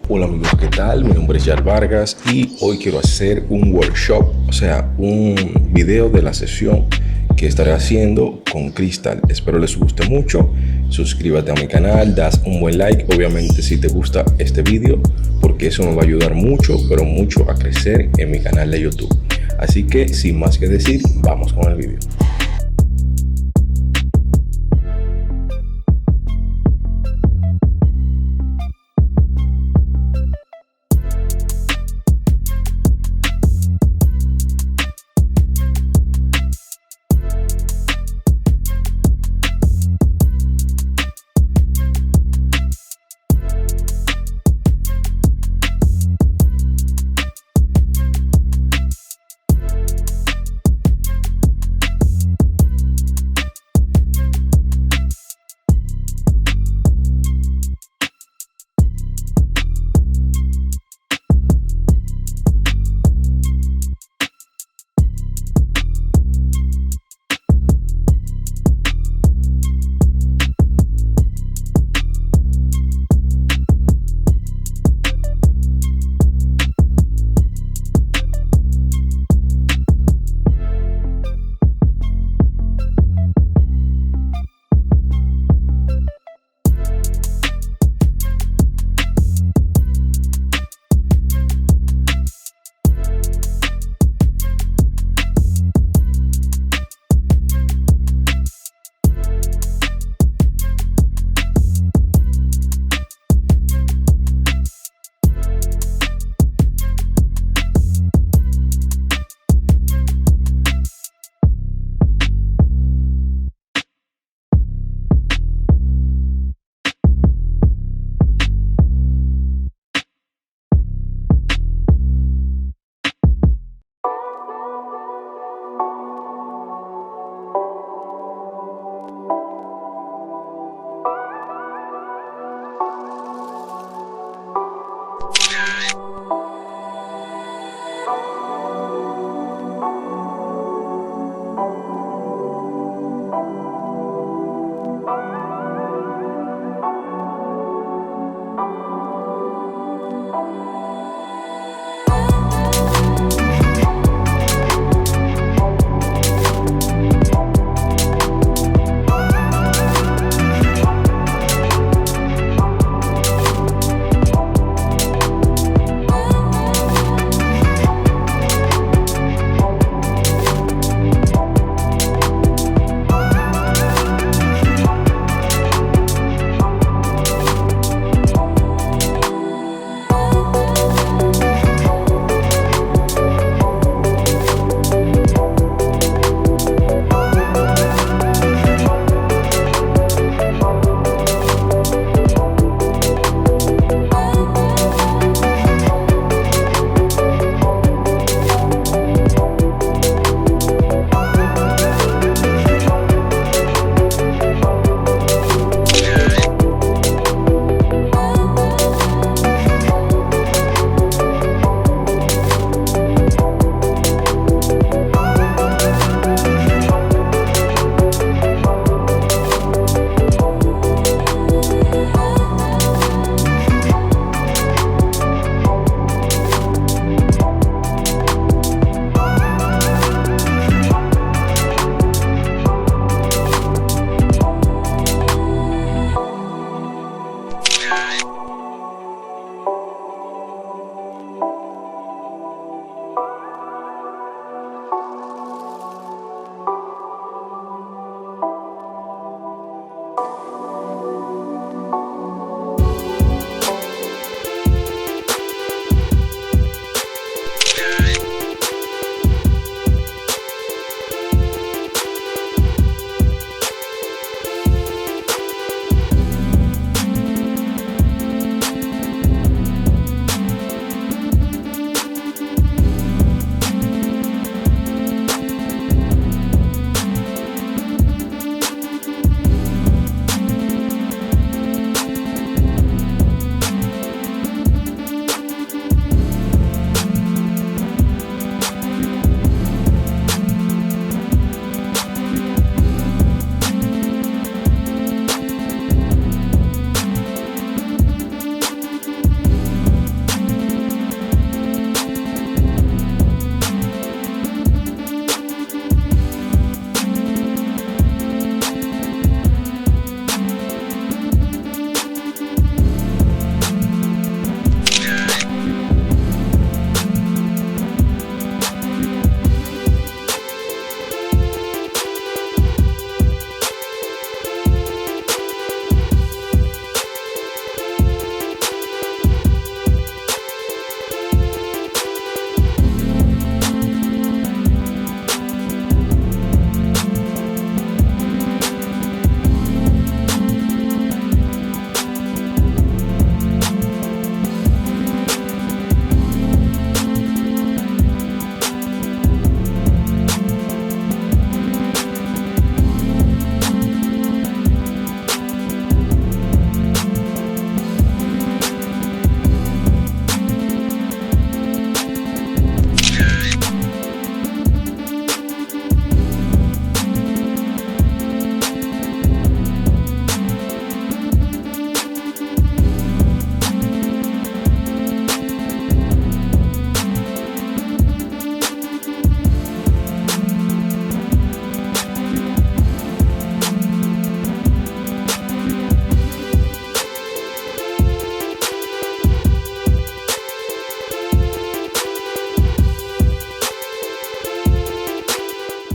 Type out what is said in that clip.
Hola amigos, ¿qué tal? Mi nombre es Yar Vargas y hoy quiero hacer un workshop, o sea, un video de la sesión que estaré haciendo con Crystal. Espero les guste mucho. Suscríbete a mi canal, das un buen like, obviamente si te gusta este video, porque eso me va a ayudar mucho, pero mucho a crecer en mi canal de YouTube. Así que sin más que decir, vamos con el video.